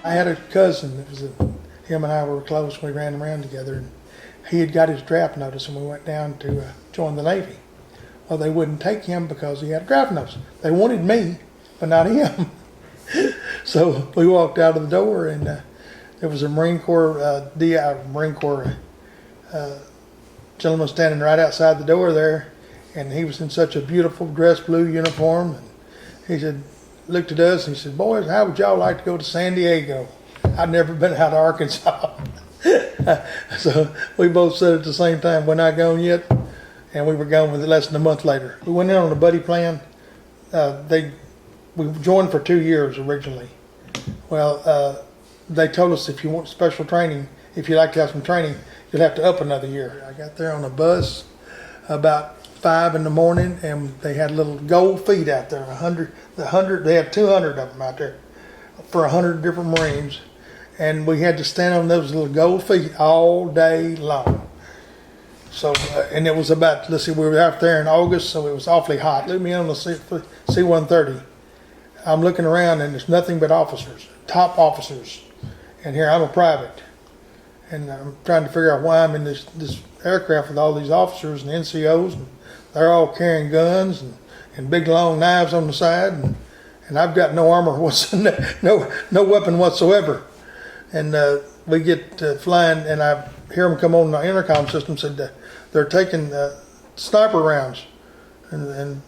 I had a cousin that was him and I were close. We ran around together, and he had got his draft notice, and we went down to join the Navy. Well, they wouldn't take him because he had a draft notice. They wanted me, but not him. So we walked out of the door, and there was a Marine Corps gentleman standing right outside the door there, and he was in such a beautiful dress blue uniform. And he said, looked at us, and he said, "Boys, how would y'all like to go to San Diego?" I'd never been out of Arkansas. So we both said at the same time, "We're not going yet," and we were going with it less than a month later. We went in on a buddy plan. We joined for 2 years originally. Well, they told us if you want special training, if you'd like to have some training, you'll have to up another year. I got there on a bus about 5 in the morning, and they had little gold feet out there. They had 200 of them out there for 100 different Marines, and we had to stand on those little gold feet all day long. So, and it was about, let's see, we were out there in August, so it was awfully hot. Look me on the C-130. I'm looking around, and there's nothing but officers, top officers. And here I'm a private. And I'm trying to figure out why I'm in this aircraft with all these officers and NCOs. And they're all carrying guns and big long knives on the side. And I've got no armor, no weapon whatsoever. And we get flying, and I hear them come on the intercom system, said they're taking sniper rounds. And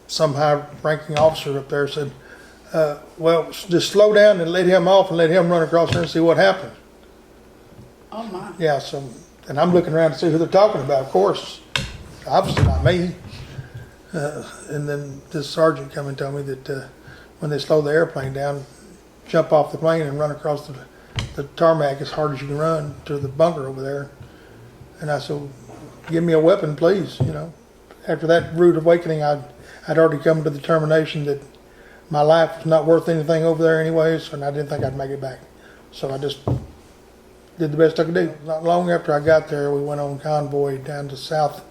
some high-ranking officer up there said, well, just slow down and let him off and let him run across there and see what happens. Oh my. Yeah, so, and I'm looking around to see who they're talking about, of course. Obviously not me. And then this sergeant come and told me that when they slow the airplane down, jump off the plane and run across the tarmac as hard as you can run to the bunker over there. And I said, give me a weapon, please, you know. After that rude awakening, I'd already come to the determination that my life was not worth anything over there anyways, and I didn't think I'd make it back. So I just did the best I could do. Not long after I got there, we went on convoy down to south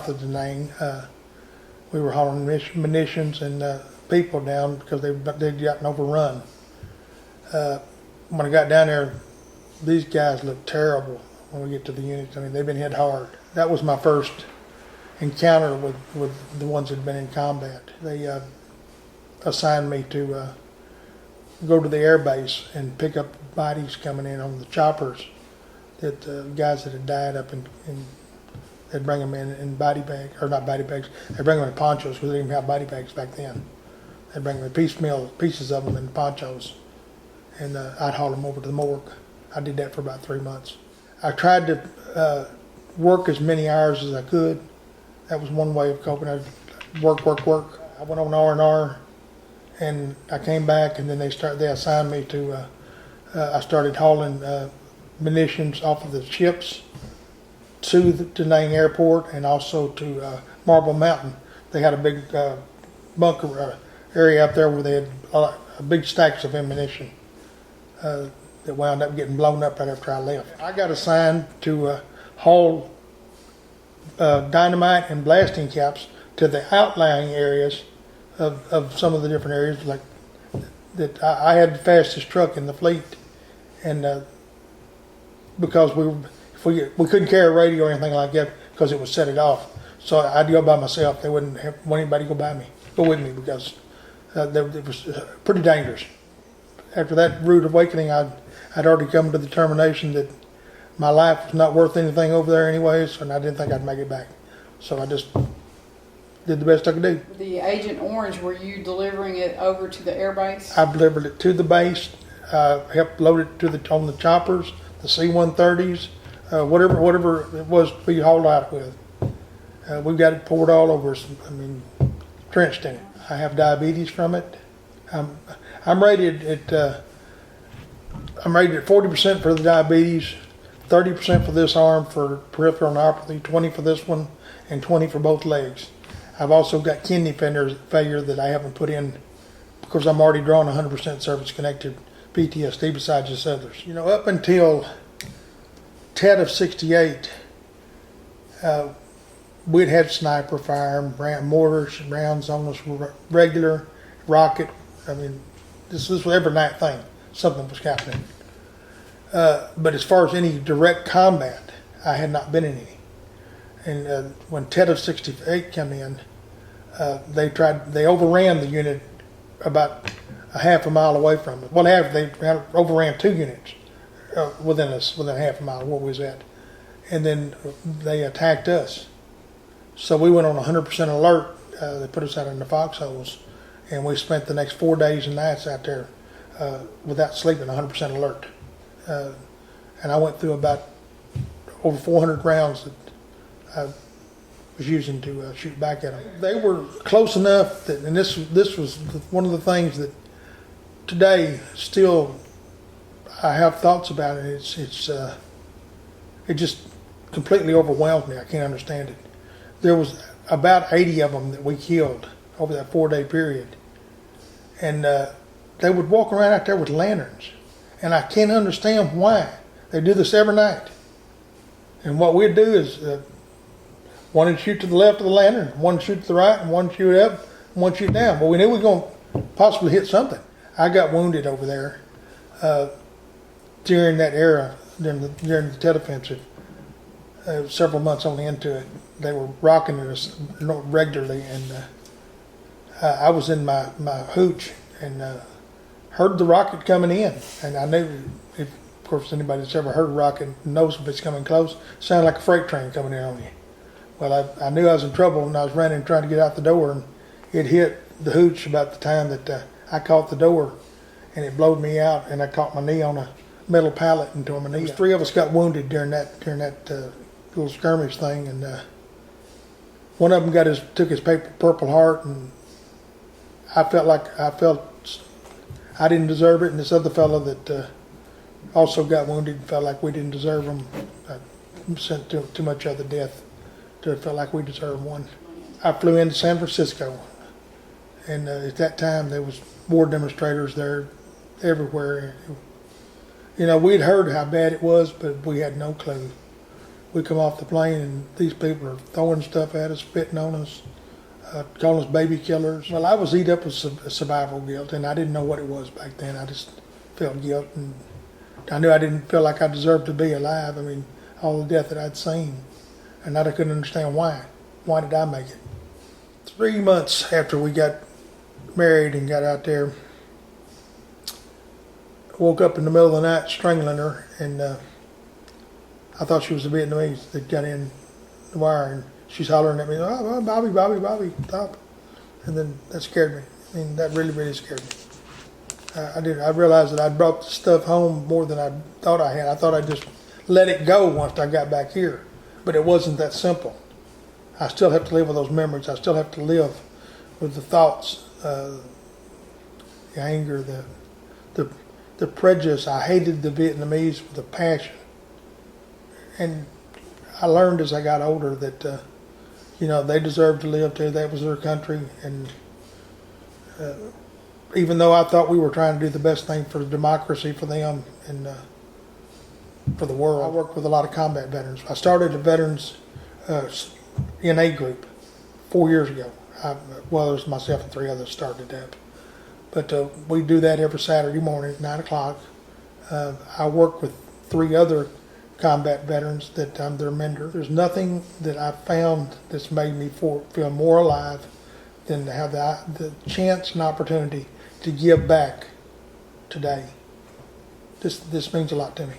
of Da Nang. We were hauling munitions and people down because they'd gotten overrun. When I got down there, these guys looked terrible when we get to the units. I mean, they've been hit hard. That was my first encounter with the ones that had been in combat. They assigned me to go to the air base and pick up bodies coming in on the choppers, that guys that had died up in they'd bring them in body bags, or not body bags, they'd bring them in ponchos because they didn't have body bags back then. They'd bring them in piecemeal, pieces of them in ponchos, and I'd haul them over to the morgue. I did that for about 3 months. I tried to work as many hours as I could. That was one way of coping. I'd work. I went on R&R, and I came back, and then they assigned me to, I started hauling munitions off of the ships to the Da Nang airport and also to Marble Mountain. They had a big bunker area up there where they had big stacks of ammunition that wound up getting blown up right after I left. I got assigned to haul dynamite and blasting caps to the outlying areas of some of the different areas. Like that, I had the fastest truck in the fleet, and because we couldn't carry a radio or anything like that because it would set it off. So I'd go by myself. They wouldn't want anybody to go with me because it was pretty dangerous. After that rude awakening, I'd already come to the determination that my life was not worth anything over there anyways, and I didn't think I'd make it back. So I just did the best I could do. The Agent Orange, were you delivering it over to the air base? I delivered it to the base, helped load it on the choppers, the C-130s, whatever it was to be hauled out with. We got it poured all over us. I mean, drenched in it. I have diabetes from it. I'm rated at 40% for the diabetes, 30% for this arm for peripheral neuropathy, 20 for this one, and 20 for both legs. I've also got kidney failure that I haven't put in because I'm already drawing 100% service-connected PTSD besides this others. You know, up until Tet of 68, we'd had sniper fire, mortars, rounds on us were regular, rocket. I mean, this was every night thing. something was happening. But as far as any direct combat, I had not been in any. And when Tet of 68 came in, they overran the unit about a half a mile away from it. Well, they overran 2 units within half a mile of where we was at. And then they attacked us. So we went on 100% alert. They put us out in the foxholes, and we spent the next 4 days and nights out there without sleeping, 100% alert. And I went through about over 400 rounds that I was using to shoot back at them. They were close enough that, and this was one of the things that today still I have thoughts about it. It just completely overwhelmed me. I can't understand it. There was about 80 of them that we killed over that 4-day period, and they would walk around out there with lanterns, and I can't understand why. They do this every night, and what we'd do is one would shoot to the left of the lantern, one shoot to the right, and one shoot up, and one shoot down. But we knew we were going to possibly hit something. I got wounded over there during that era, during the Tet Offensive. Several months only into it, they were rocking us regularly, and I was in my hooch and heard the rocket coming in, and I knew, of course, anybody that's ever heard a rocket knows if it's coming close, it sounded like a freight train coming in on you. Well, I knew I was in trouble when I was running trying to get out the door, and it hit the hooch about the time that I caught the door, and it blowed me out, and I caught my knee on a metal pallet and tore my knee. 3 of us got wounded during that little skirmish thing, and one of them took his Purple Heart, and I felt I didn't deserve it, and this other fellow that also got wounded felt like we didn't deserve him. Sent too much other death to felt like we deserved one. I flew into San Francisco, and at that time there was war demonstrators there everywhere. You know, we'd heard how bad it was, but we had no clue. We come off the plane, and these people are throwing stuff at us, spitting on us, calling us baby killers. Well, I was eat up with survival guilt, and I didn't know what it was back then. I just felt guilt, and I knew I didn't feel like I deserved to be alive. I mean, all the death that I'd seen, and I couldn't understand why. Why did I make it? 3 months after we got married and got out there, I woke up in the middle of the night strangling her, and I thought she was a Vietnamese that got in the wire, and she's hollering at me, "Oh, Bobby, Bobby, Bobby, stop!" And then that scared me. I mean, that really, really scared me. I realized that I'd brought the stuff home more than I thought I had. I thought I'd just let it go once I got back here, but it wasn't that simple. I still have to live with those memories. I still have to live with the thoughts, the anger, the prejudice. I hated the Vietnamese with a passion. And I learned as I got older that, they deserved to live too. That was their country. And even though I thought we were trying to do the best thing for democracy for them and for the world, I worked with a lot of combat veterans. I started a veterans NA group 4 years ago. Well, there's myself and 3 others started that. But we do that every Saturday morning at 9 o'clock. I work with 3 other combat veterans that I'm their mentor. There's nothing that I've found that's made me feel more alive than to have the chance and opportunity to give back today. This means a lot to me.